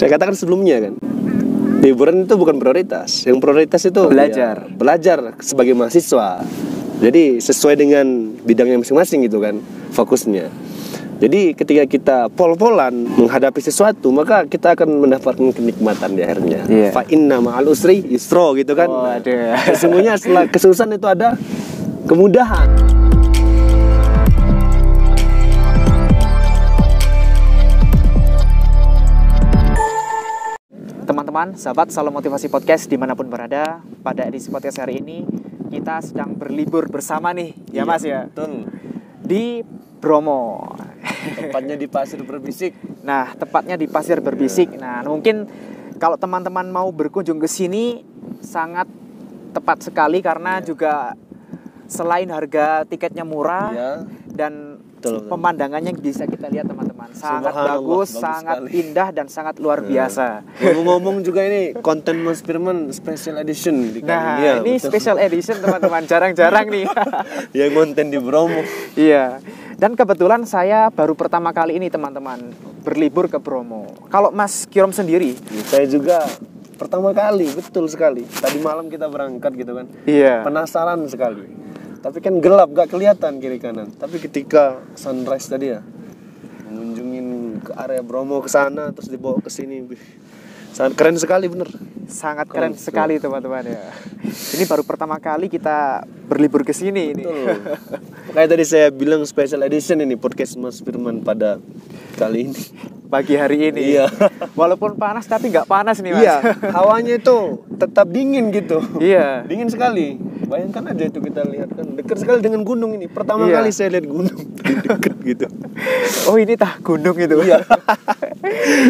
Saya katakan sebelumnya kan, liburan itu bukan prioritas. Yang prioritas itu belajar. Ya, belajar sebagai mahasiswa. Jadi sesuai dengan bidangnya masing-masing gitu kan, fokusnya. Jadi ketika kita pol-polan menghadapi sesuatu, maka kita akan mendapatkan kenikmatan di akhirnya. Fa inna ma'al usri yusra gitu kan. Oh, ada. Sesungguhnya setelah kesusahan itu ada kemudahan. Teman-teman, sahabat Salam Motivasi Podcast dimanapun berada, pada edisi podcast hari ini kita sedang berlibur bersama nih, ya Mas ya. Betul. Di Bromo. Tepatnya di Pasir Berbisik. Nah, tepatnya di Pasir Berbisik. Nah, mungkin kalau teman-teman mau berkunjung ke sini sangat tepat sekali karena juga selain harga tiketnya murah dan pemandangannya bisa kita lihat teman-teman, sangat bagus sangat sekali. Indah dan sangat luar biasa. Ngomong-ngomong juga ini konten Mas Firman special edition. Nah, ini betul. Special edition teman-teman, jarang-jarang nih. Yang konten di Bromo. Iya. Dan kebetulan saya baru pertama kali ini teman-teman berlibur ke Bromo. Kalau Mas Kirom sendiri? Saya juga pertama kali, betul sekali. Tadi malam kita berangkat gitu kan. Iya. Penasaran sekali. Tapi kan gelap, gak kelihatan kiri kanan. Tapi ketika sunrise tadi ya, mengunjungin ke area Bromo ke sana terus dibawa ke sini, sangat keren sekali bener. Sangat keren sekali teman-teman ya. Ini baru pertama kali kita berlibur ke sini ini. Kayak tadi saya bilang special edition ini podcast Mas Firman pada kali ini. Pagi hari ini. Iya. Walaupun panas tapi nggak panas nih Mas. Iya. Hawanya itu tetap dingin gitu. Iya. Dingin sekali. Bayangkan aja itu kita lihat kan dekat sekali dengan gunung ini. Pertama kali saya lihat gunung dekat gitu. Oh ini tah gunung itu. Iya.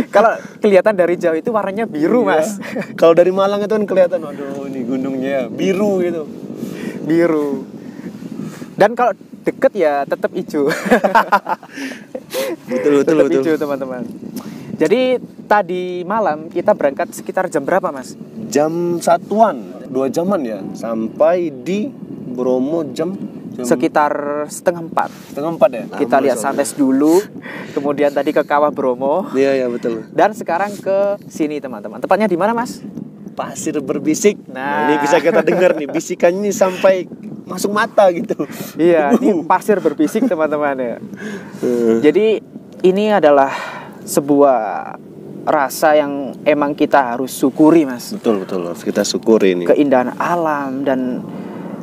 Kalau kelihatan dari jauh itu warnanya biru Mas. Kalau dari Malang itu kan kelihatan, aduh ini gunungnya biru gitu. Biru. Dan kalau deket ya tetap hijau. betul. Hijau teman-teman. Jadi tadi malam kita berangkat sekitar jam berapa Mas? Jam 1-an, 2 jaman ya. Sampai di Bromo jam sekitar setengah 4. Setengah 4 ya? Kita lihat sunrise dulu. Kemudian tadi ke Kawah Bromo. Iya betul. Dan sekarang ke sini teman-teman. Tepatnya di mana Mas? Pasir Berbisik. Nah, ini bisa kita dengar nih bisikannya sampai masuk mata gitu. Iya, ini Pasir Berbisik teman-teman ya. Jadi ini adalah sebuah rasa yang emang kita harus syukuri Mas. Betul harus kita syukuri ini. Keindahan alam dan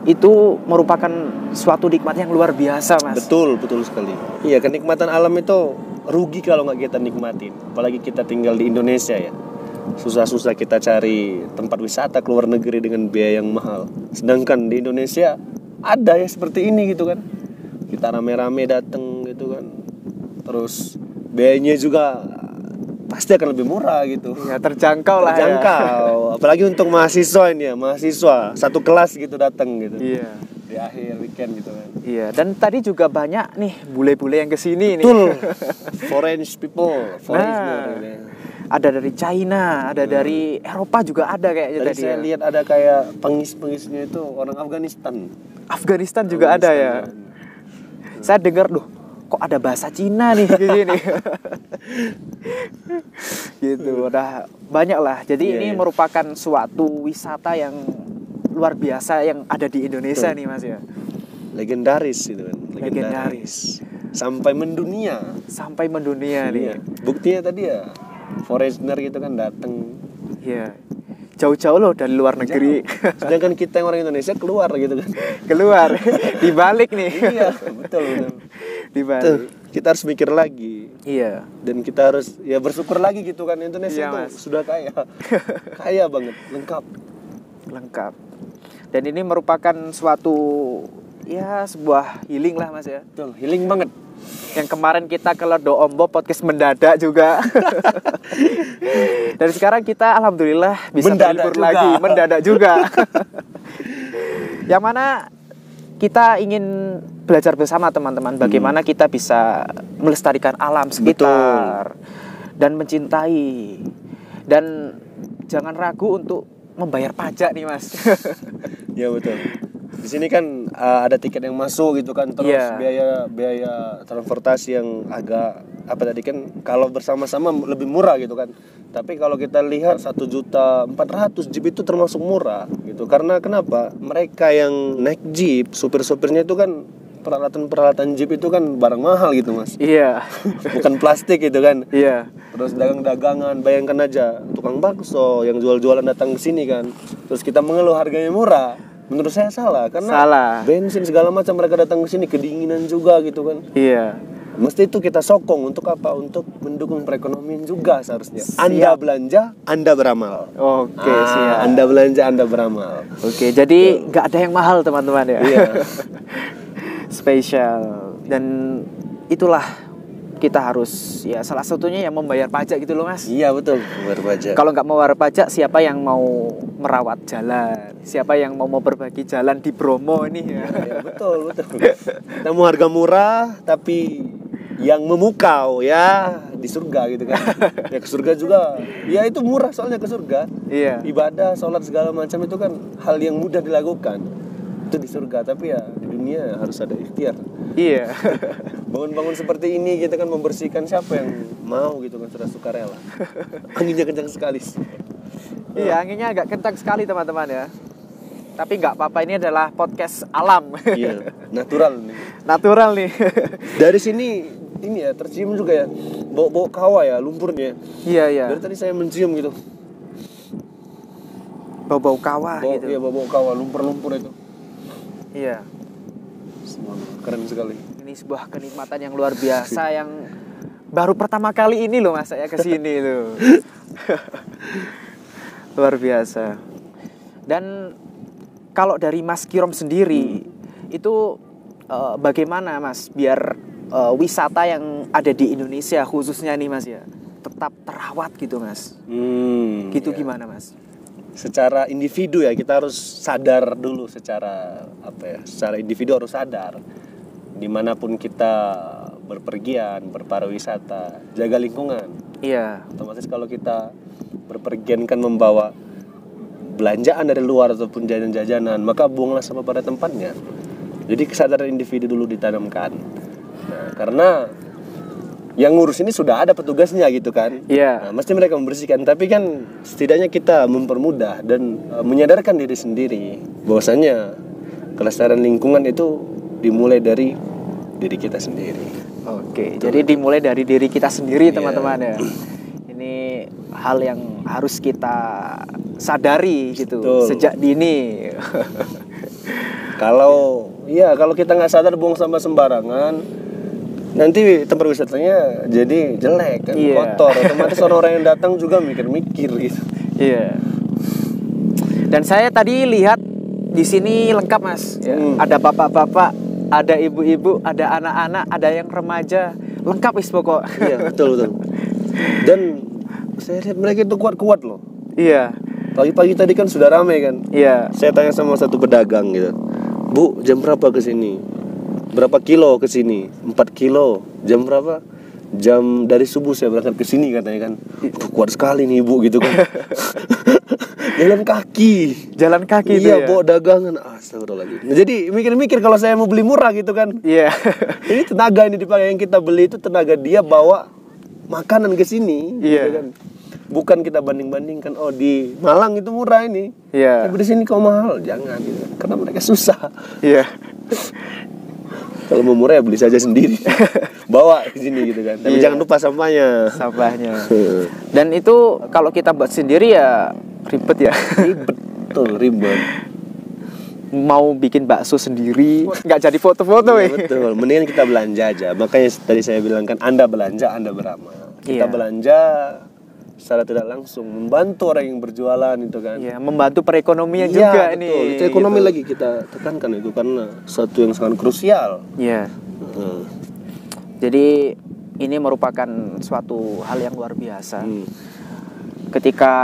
itu merupakan suatu nikmat yang luar biasa Mas. Betul sekali. Iya, kenikmatan alam itu rugi kalau nggak kita nikmatin. Apalagi kita tinggal di Indonesia ya. Susah-susah kita cari tempat wisata ke luar negeri dengan biaya yang mahal. Sedangkan di Indonesia ada ya seperti ini gitu kan. Kita rame-rame datang gitu kan. Terus biayanya juga pasti akan lebih murah gitu. Ya terjangkau lah. Terjangkau. Apalagi untuk mahasiswa ini ya, mahasiswa satu kelas gitu datang gitu. Iya. Di akhir weekend gitu kan. Iya, dan tadi juga banyak nih bule-bule yang kesini nih. Betul. Foreign people, foreigner. Ada dari China, ada dari Eropa juga ada kayaknya tadi. Saya lihat ada kayak pengis-pengisnya itu orang Afghanistan. Afghanistan juga ada ya. Saya dengar kok ada bahasa Cina nih di sini. Gitu, udah banyak lah. Jadi ini merupakan suatu wisata yang luar biasa yang ada di Indonesia nih Mas ya. Legendaris gitu kan. Legendaris. Sampai mendunia nih. Buktinya tadi ya foreigner gitu kan datang. Iya. Jauh-jauh loh dari luar negeri. Sedangkan kita yang orang Indonesia keluar gitu kan. Keluar. Dibalik nih. Iya, betul. Dibalik. Kita harus mikir lagi. Iya. Dan kita harus ya bersyukur lagi gitu kan. Indonesia itu sudah kaya. Kaya banget, lengkap. Dan ini merupakan suatu sebuah healing lah Mas ya. Betul, healing banget. Yang kemarin kita ke Ledo Ombo podcast mendadak juga. Dan sekarang kita alhamdulillah bisa berlibur lagi, mendadak juga. Yang mana kita ingin belajar bersama teman-teman bagaimana kita bisa melestarikan alam sekitar. Dan mencintai. Dan jangan ragu untuk membayar pajak nih Mas. Ya betul. Di sini kan ada tiket yang masuk gitu kan, terus biaya transportasi yang agak apa tadi kan kalau bersama-sama lebih murah gitu kan. Tapi kalau kita lihat 1.400.000 Jeep itu termasuk murah gitu. Karena kenapa? Mereka yang naik Jeep, supir-supirnya itu kan peralatan Jeep itu kan barang mahal gitu Mas. Iya. Bukan plastik gitu kan. Iya. Terus dagang-dagangan, bayangkan aja tukang bakso yang jual-jualan datang ke sini kan. Terus kita mengeluh harganya murah. Menurut saya salah karena bensin segala macam mereka datang ke sini kedinginan juga gitu kan. Iya. Mesti itu kita sokong untuk apa? Untuk mendukung perekonomian juga seharusnya. Anda belanja, Anda beramal. Oke, siap. Anda belanja, Anda beramal. Oke, jadi nggak ada yang mahal teman-teman ya. Iya. Spesial. Dan itulah kita harus ya salah satunya yang membayar pajak gitu loh Mas. Iya betul, membayar pajak. Kalau nggak mau bayar pajak, siapa yang mau merawat jalan? Siapa yang mau berbagi jalan di Bromo ini ya? Ya betul. Kita mau harga murah tapi yang memukau ya di surga gitu kan. Ya ke surga juga. Ya itu murah soalnya ke surga. Iya. Ibadah, sholat segala macam itu kan hal yang mudah dilakukan. Itu di surga, tapi ya di dunia harus ada ikhtiar. Iya. Bangun-bangun seperti ini kita kan membersihkan, siapa yang mau gitu kan, sudah sukarela. Anginnya kencang sekali. Iya, anginnya agak kencang sekali teman-teman ya. Tapi nggak apa-apa, ini adalah podcast alam. Iya, natural nih. Natural nih. Dari sini ini ya tercium juga ya bau kawah ya, lumpurnya. Iya. Dari tadi saya mencium gitu. Bau kawah gitu. Iya, bau kawah, lumpur-lumpur itu. Iya. Keren sekali. Ini sebuah kenikmatan yang luar biasa yang baru pertama kali ini loh Mas saya kesini loh. Luar biasa. Dan kalau dari Mas Kirom sendiri itu bagaimana Mas biar wisata yang ada di Indonesia khususnya nih Mas ya tetap terawat gitu Mas? Gitu ya. Gimana Mas? Secara individu ya kita harus sadar dulu secara secara individu harus sadar. Dimanapun kita berpergian, berpariwisata, jaga lingkungan. Iya. Otomatis kalau kita berpergian kan membawa belanjaan dari luar ataupun jajan-jajanan, maka buanglah sampah pada tempatnya. Jadi kesadaran individu dulu ditanamkan. Nah, karena yang ngurus ini sudah ada petugasnya gitu kan. Iya. Nah, mesti mereka membersihkan. Tapi kan setidaknya kita mempermudah dan menyadarkan diri sendiri bahwasanya kelestarian lingkungan itu dimulai dari diri kita sendiri. Oke, jadi dimulai dari diri kita sendiri teman-teman ya. Ini hal yang harus kita sadari gitu. Betul. Sejak dini. Kalau kita nggak sadar buang sampah sembarangan, nanti tempat wisatanya jadi jelek kan, kotor. Otomatis orang-orang yang datang juga mikir-mikir gitu. Iya. Dan saya tadi lihat di sini lengkap Mas. Ya. Ada bapak-bapak, ada ibu-ibu, ada anak-anak, ada yang remaja, lengkap wis pokok. Iya, betul. Dan saya lihat mereka itu kuat-kuat loh. Iya. Pagi-pagi tadi kan sudah ramai kan. Iya. Saya tanya sama satu pedagang gitu. Bu, jam berapa ke sini? Berapa kilo ke sini? 4 kilo. Jam berapa? Jam dari subuh saya berangkat ke sini katanya kan. Kuat sekali nih ibu gitu kan. Jalan kaki iya, ya? Bawa dagangan. Astagfirullahaladzim. Nah, jadi mikir-mikir kalau saya mau beli murah gitu kan. Iya. Ini tenaga ini dipakai, yang kita beli itu tenaga dia bawa makanan ke sini. Iya. Gitu kan. Bukan kita banding-bandingkan, oh di Malang itu murah ini. Iya. Tapi di sini kok mahal. Jangan gitu. Karena mereka susah. Iya. Kalau mau murah ya beli saja sendiri. Bawa ke sini gitu kan. Tapi jangan lupa sampahnya. Dan itu kalau kita buat sendiri ya ribet ya. Ribet. Mau bikin bakso sendiri nggak jadi foto-foto Betul. Mendingan kita belanja aja. Makanya tadi saya bilang kan, Anda belanja, Anda beramal. Kita belanja secara tidak langsung membantu orang yang berjualan itu kan. Iya, membantu perekonomian juga betul. Ini. Itu ekonomi gitu. Lagi kita tekankan itu karena satu yang sangat krusial. Iya. Jadi ini merupakan suatu hal yang luar biasa. Ketika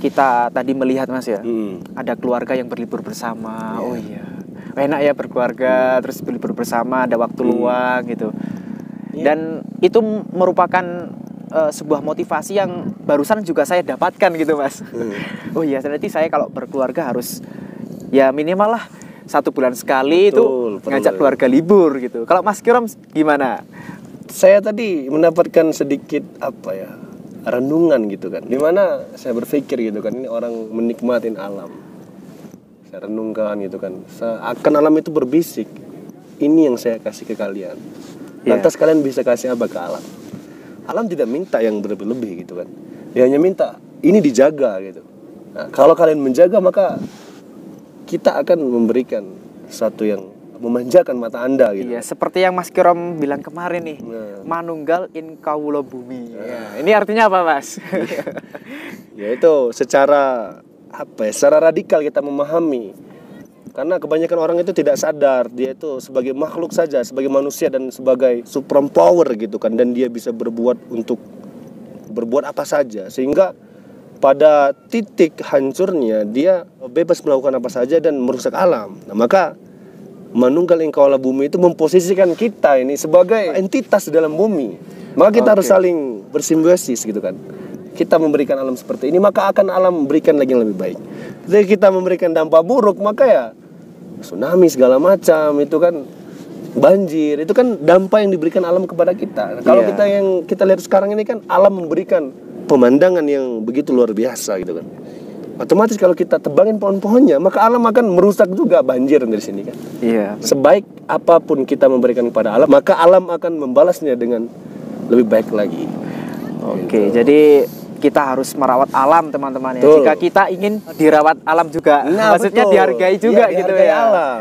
kita tadi melihat Mas ya, ada keluarga yang berlibur bersama. Oh iya. Enak ya berkeluarga, terus berlibur bersama, ada waktu luang gitu. Dan itu merupakan sebuah motivasi yang barusan juga saya dapatkan gitu Mas. Oh iya, berarti saya kalau berkeluarga harus ya minimal lah 1 bulan sekali. Betul, itu ngajak keluarga libur gitu. Kalau Mas Kirom gimana? saya tadi mendapatkan sedikit renungan gitu kan, dimana saya berpikir gitu kan, ini orang menikmatin alam. Saya renungkan gitu kan, seakan alam itu berbisik, ini yang saya kasih ke kalian. Lantas kalian bisa kasih apa ke alam? Alam tidak minta yang berlebih gitu kan, dia hanya minta ini dijaga gitu. Nah, kalau kalian menjaga, maka kita akan memberikan sesuatu yang memanjakan mata Anda gitu. Iya, seperti yang Mas Kirom bilang kemarin nih. Manunggal in kawula bumi. Ya, ini artinya apa, Mas? Ya itu secara secara radikal kita memahami. Karena kebanyakan orang itu tidak sadar dia itu sebagai makhluk saja, sebagai manusia dan sebagai supreme power gitu kan, dan dia bisa berbuat apa saja, sehingga pada titik hancurnya dia bebas melakukan apa saja dan merusak alam. Nah, maka Manunggal ing kawula bumi itu memposisikan kita ini sebagai entitas dalam bumi. Maka kita harus saling bersimbiosis gitu kan. Kita memberikan alam seperti ini, maka akan alam memberikan lagi yang lebih baik. Jadi kita memberikan dampak buruk, maka ya tsunami segala macam itu kan, banjir itu kan dampak yang diberikan alam kepada kita. Nah, kalau kita lihat sekarang ini kan alam memberikan pemandangan yang begitu luar biasa gitu kan. Otomatis kalau kita tebangin pohon-pohonnya, maka alam akan merusak juga, banjir dari sini kan. Iya. Sebaik apapun kita memberikan kepada alam, maka alam akan membalasnya dengan lebih baik lagi. Oke, jadi kita harus merawat alam, teman-teman ya. Jika kita ingin dirawat alam juga, maksudnya dihargai juga gitu dihargai ya. Alam.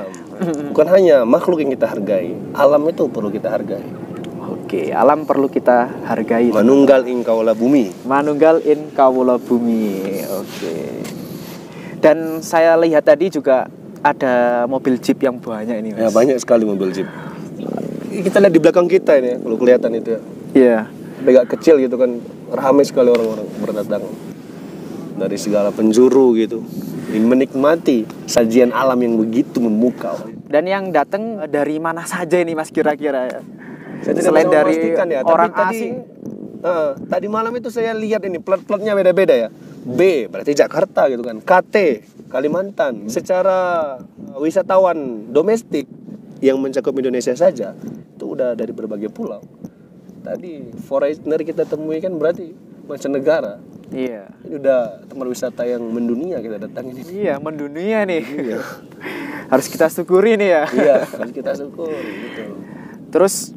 Bukan hanya makhluk yang kita hargai, alam itu perlu kita hargai. Oke, alam perlu kita hargai. Manunggal ing kawula bumi. Manunggal in kawula bumi. Oke. Dan saya lihat tadi juga ada mobil jeep yang banyak ini, Mas. Ya, banyak sekali mobil jeep. Kita lihat di belakang kita ini ya, kalau kelihatan itu ya. Iya. Agak kecil gitu kan, ramai sekali orang-orang berdatang dari segala penjuru gitu, menikmati sajian alam yang begitu memukau. Dan yang datang dari mana saja ini, Mas, kira-kira ya? Selain dari ya, orang asing. Tadi malam itu saya lihat ini plat-platnya beda-beda ya. B berarti Jakarta gitu kan. KT Kalimantan. Secara wisatawan domestik yang mencakup Indonesia saja itu udah dari berbagai pulau. Tadi foreigner kita temui kan berarti mancanegara. Iya. Ini udah tempat wisata yang mendunia kita datangin ini. Iya, mendunia nih. Iya. Harus kita syukuri nih ya. Iya, harus kita syukuri gitu. Terus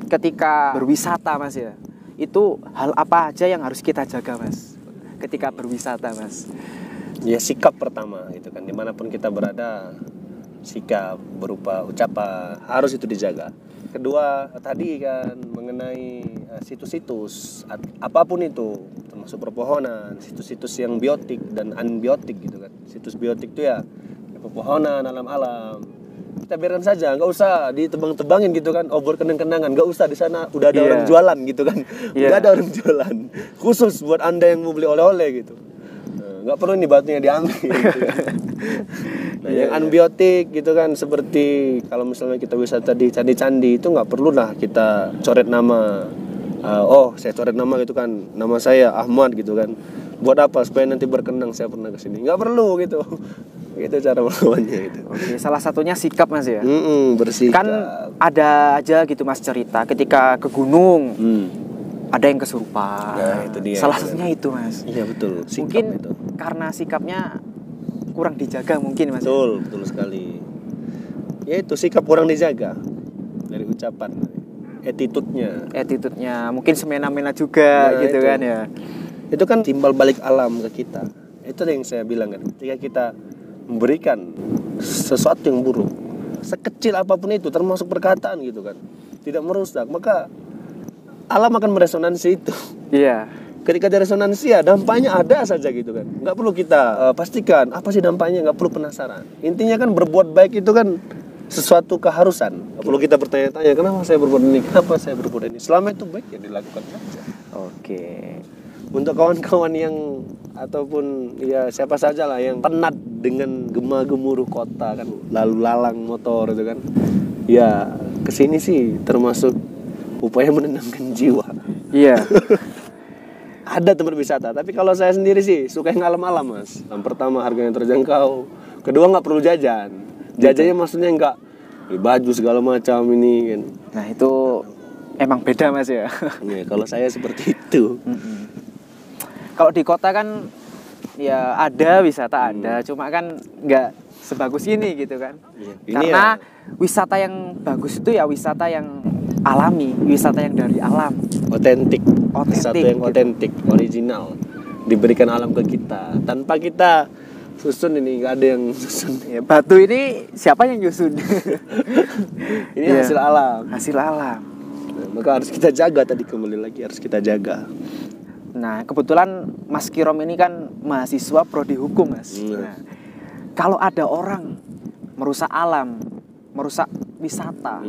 ketika berwisata, Mas ya, itu hal apa aja yang harus kita jaga, Mas, ketika berwisata, Mas? Ya, sikap pertama gitu kan, dimanapun kita berada, sikap berupa ucapan harus itu dijaga. Kedua tadi kan mengenai situs-situs apapun itu, termasuk perpohonan, situs-situs yang biotik dan anbiotik gitu kan. Situs biotik itu ya pepohonan, alam-alam, kita biarkan saja, nggak usah ditebang-tebangin gitu kan, obor kenang-kenangan, nggak usah, di sana udah ada orang jualan gitu kan, udah ada orang jualan khusus buat anda yang mau beli oleh-oleh gitu, nggak perlu ini batunya diambil gitu kan. Nah, yang anbiotik gitu kan, seperti kalau misalnya kita wisata di candi-candi itu nggak perlu lah kita coret nama, saya coret nama gitu kan, nama saya Ahmad gitu kan, buat apa, supaya nanti berkenang saya pernah kesini, nggak perlu gitu. Itu cara melawannya itu. Oke, salah satunya sikap, Mas ya. Bersikap. Kan ada aja gitu, Mas, cerita ketika ke gunung, ada yang kesurupan. Nah, itu dia. Salah satunya itu, Mas. Iya, betul. Sikap mungkin itu. Karena sikapnya kurang dijaga mungkin, Mas. Betul sekali. Ya itu sikap kurang dijaga. Dari ucapan, attitude-nya mungkin semena-mena juga gitu itu. Kan ya. Itu kan timbal balik alam ke kita. Itu yang saya bilang kan, ketika kita memberikan sesuatu yang buruk, sekecil apapun itu, termasuk perkataan gitu kan, tidak merusak, maka alam akan meresonansi itu. Iya. Ketika diresonansi ya dampaknya ada saja gitu kan. Nggak perlu kita pastikan apa sih dampaknya, nggak perlu penasaran. Intinya kan berbuat baik itu kan sesuatu keharusan. Nggak perlu kita bertanya-tanya kenapa saya berbuat ini, kenapa saya berbuat ini. Selama itu baik ya dilakukan saja. Oke. Untuk kawan-kawan yang ataupun ya siapa saja lah yang penat dengan gema-gemuruh kota kan, lalu lalang motor itu kan, ya kesini sih termasuk upaya menenangkan jiwa. Iya. Ada tempat wisata, tapi kalau saya sendiri sih suka yang alam-alam, Mas. Yang pertama harganya terjangkau, kedua nggak perlu jajan. Jajannya maksudnya nggak beli baju segala macam ini kan. Nah itu emang beda Mas ya. Ya, kalau saya seperti itu. Kalau di kota kan ya ada wisata ada, cuma kan nggak sebagus ini gitu kan. Iya. Ini Karena wisata yang bagus itu ya wisata yang alami, wisata yang dari alam. otentik, Otentik, satu yang gitu. otentik, original, diberikan alam ke kita tanpa kita susun. Ini nggak ada yang susun. Ya, batu ini siapa yang nyusun? Ini Iya. hasil alam. Hasil alam. Nah, maka harus kita jaga, tadi kembali lagi harus kita jaga. Nah, kebetulan Mas Kirom ini kan mahasiswa prodi hukum, Mas. Nah, kalau ada orang merusak alam, merusak wisata,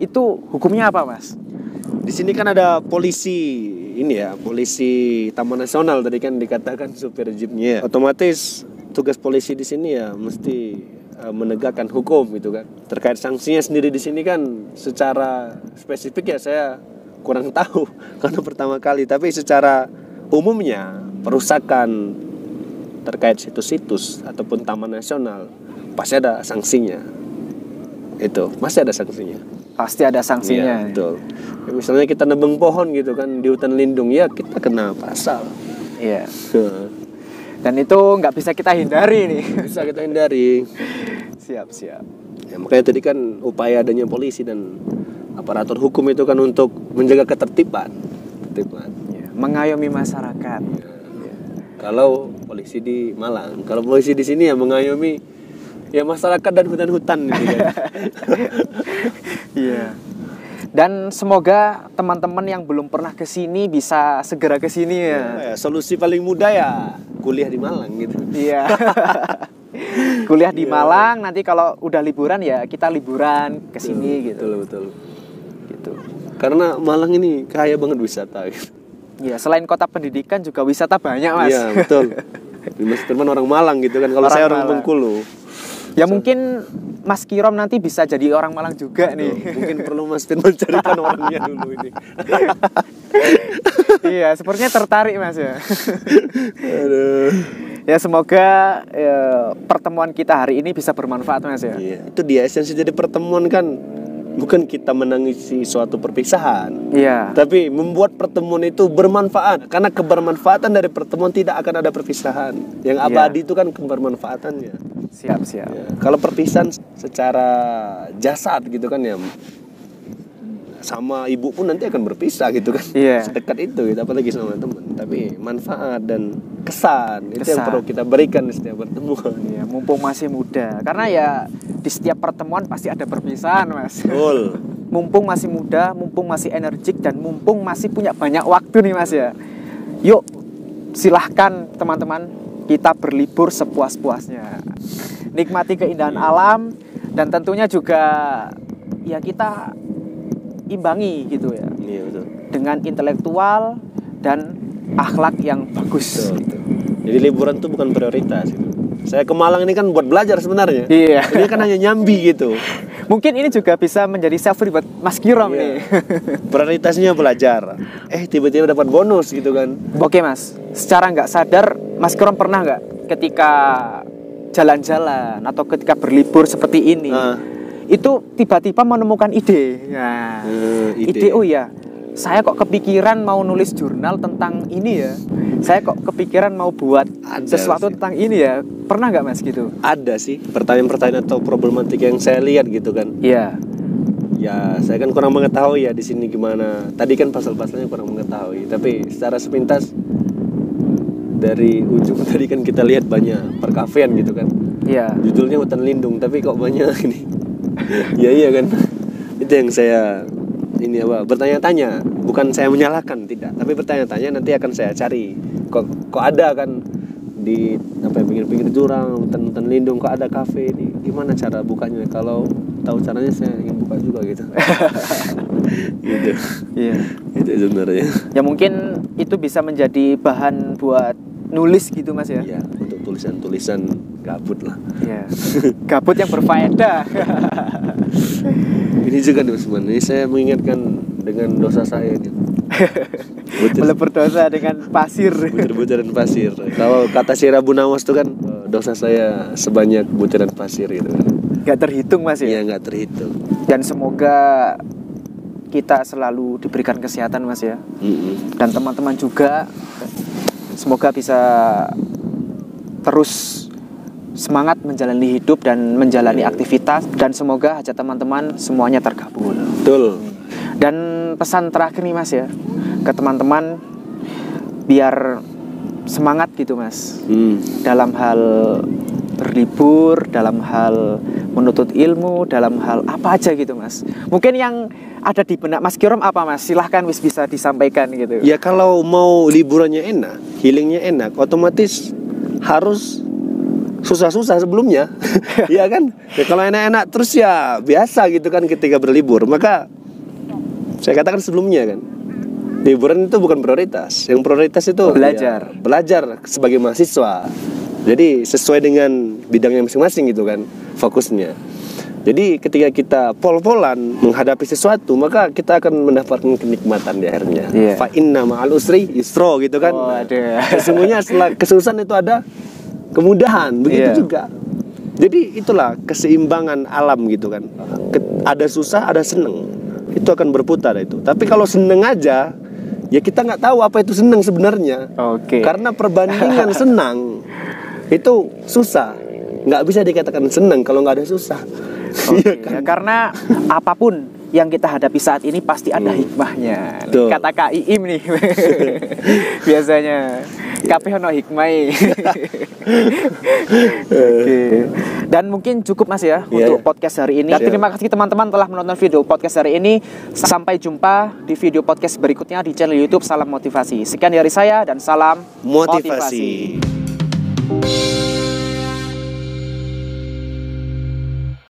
itu hukumnya apa, Mas? Di sini kan ada polisi ini ya, polisi Taman Nasional tadi kan dikatakan supir jeepnya. Otomatis tugas polisi di sini ya mesti menegakkan hukum gitu kan. Terkait sanksinya sendiri di sini kan secara spesifik ya saya kurang tahu karena pertama kali, tapi secara umumnya perusakan terkait situs-situs ataupun taman nasional pasti ada sanksinya. Itu masih ada sanksinya. Pasti ada sanksinya. Iya, betul. Ya, misalnya kita nebeng pohon gitu kan di hutan lindung, ya kita kena pasal. Iya. Dan itu nggak bisa kita hindari nih. Bisa kita hindari. Siap. Ya, makanya tadi kan upaya adanya polisi dan aparatur hukum itu kan untuk menjaga ketertiban. Ya, mengayomi masyarakat. Kalau polisi di Malang, kalau polisi di sini ya mengayomi ya masyarakat dan hutan-hutan gitu kan. Iya. Dan semoga teman-teman yang belum pernah ke sini bisa segera ke sini ya. Ya, solusi paling mudah ya kuliah di Malang gitu. Iya. Kuliah di Malang, nanti kalau udah liburan ya kita liburan ke sini gitu. Betul. Gitu. Karena Malang ini kaya banget wisata gitu. Iya, selain kota pendidikan juga wisata banyak, Mas. Iya, betul. Mas Firman orang Malang gitu kan. Kalau Orang saya orang Malang. Bengkulu. Ya mungkin Mas Kirom nanti bisa jadi orang Malang juga nih. Mungkin perlu Mas Firman carikan orangnya dulu ini. Iya, sepertinya tertarik Mas ya. Aduh. Ya semoga pertemuan kita hari ini bisa bermanfaat Mas ya. Iya, itu dia esensi jadi pertemuan kan. Bukan kita menangisi suatu perpisahan, Iya. tapi membuat pertemuan itu bermanfaat. Karena kebermanfaatan dari pertemuan tidak akan ada perpisahan. Yang abadi itu kan kebermanfaatannya. Siap. Ya, kalau perpisahan secara jasad gitu kan ya, sama ibu pun nanti akan berpisah gitu kan. Iya. Sedekat itu gitu, apalagi sama teman. Tapi manfaat dan kesan itu yang Kesan. perlu kita berikan di setiap pertemuan. Ya, mumpung masih muda. Karena ya di setiap pertemuan pasti ada perpisahan Mas. Betul. Mumpung masih muda, mumpung masih energik, dan mumpung masih punya banyak waktu nih Mas ya. Yuk, silahkan teman-teman, kita berlibur sepuas-puasnya. Nikmati keindahan alam, dan tentunya juga ya kita imbangi gitu ya. Iya betul. Dengan intelektual dan akhlak yang bagus. Betul. Jadi liburan tuh bukan prioritas gitu. Saya ke Malang ini kan buat belajar sebenarnya. Iya. Ini kan hanya nyambi gitu. Mungkin ini juga bisa menjadi self buat Mas Kirom Iya. nih. Prioritasnya belajar. Tiba-tiba dapat bonus gitu kan. Oke Mas, secara nggak sadar Mas Kirom pernah nggak ketika jalan-jalan atau ketika berlibur seperti ini, itu tiba-tiba menemukan ide. Nah, ide oh ya, saya kok kepikiran mau nulis jurnal tentang ini ya. Saya kok kepikiran mau buat sesuatu tentang ini ya. Pernah nggak Mas gitu? Ada sih pertanyaan-pertanyaan atau problematika yang saya lihat gitu kan. Iya. Ya saya kan kurang mengetahui ya di sini gimana. Tadi kan pasal-pasalnya kurang mengetahui. Tapi secara sepintas dari ujung tadi kan kita lihat banyak perkafean gitu kan. Iya. Judulnya hutan lindung tapi kok banyak ini. Ya iya kan. Itu yang saya ini bertanya-tanya. Bukan saya menyalahkan, tidak. Tapi bertanya-tanya nanti akan saya cari. Kok ada kan di pinggir-pinggir jurang hutan lindung, kok ada kafe ini, gimana cara bukanya? Kalau tahu caranya saya ingin buka juga gitu. Gitu. Iya. Itu sebenarnya. Ya mungkin itu bisa menjadi bahan buat nulis gitu Mas ya. Iya, untuk tulisan-tulisan gabut lah. Iya. Gabut yang berfaedah. Ini juga nih Usman, ini saya mengingatkan dengan dosa saya gitu. Melebur dosa dengan pasir. Butir-butiran pasir. Kalau kata Syekh Abu Nawas itu kan dosa saya sebanyak butiran pasir gitu. Gak terhitung Mas ya. Iya, nggak terhitung. Dan semoga kita selalu diberikan kesehatan Mas ya. Dan teman-teman juga semoga bisa terus semangat menjalani hidup dan menjalani aktivitas, dan semoga hajat teman-teman semuanya terkabul. Betul. Dan pesan terakhir nih Mas ya, ke teman-teman biar semangat gitu Mas, dalam hal berlibur, dalam hal menuntut ilmu, dalam hal apa aja gitu Mas. Mungkin yang ada di benak Mas Kirom apa Mas? Silahkan wis bisa disampaikan gitu. Ya kalau mau liburannya enak, healingnya enak, otomatis harus susah-susah sebelumnya. Iya kan? Ya, kalau enak-enak terus ya biasa gitu kan ketika berlibur. Maka saya katakan sebelumnya kan, liburan itu bukan prioritas. Yang prioritas itu belajar. Ya, belajar sebagai mahasiswa. Jadi sesuai dengan bidangnya masing-masing gitu kan, fokusnya. Jadi ketika kita pol-polan menghadapi sesuatu, maka kita akan mendapatkan kenikmatan di akhirnya. Fa inna ma'al usri yusra gitu kan. Oh, ada. Sesungguhnya setelah kesusahan itu ada kemudahan, begitu juga. Jadi itulah keseimbangan alam gitu kan. Ada susah, ada seneng. Itu akan berputar itu. Tapi kalau seneng aja, ya kita nggak tahu apa itu seneng sebenarnya. Karena perbandingan senang itu susah. Nggak bisa dikatakan seneng kalau nggak ada susah. Ya, karena apapun yang kita hadapi saat ini pasti ada hikmahnya. Tuh. Kata Kak Iim nih. Biasanya kabeh ono hikmah. Dan mungkin cukup Mas ya untuk podcast hari ini. Dan terima kasih teman-teman telah menonton video podcast hari ini. Sampai jumpa di video podcast berikutnya di channel YouTube Salam Motivasi. Sekian dari saya dan salam motivasi.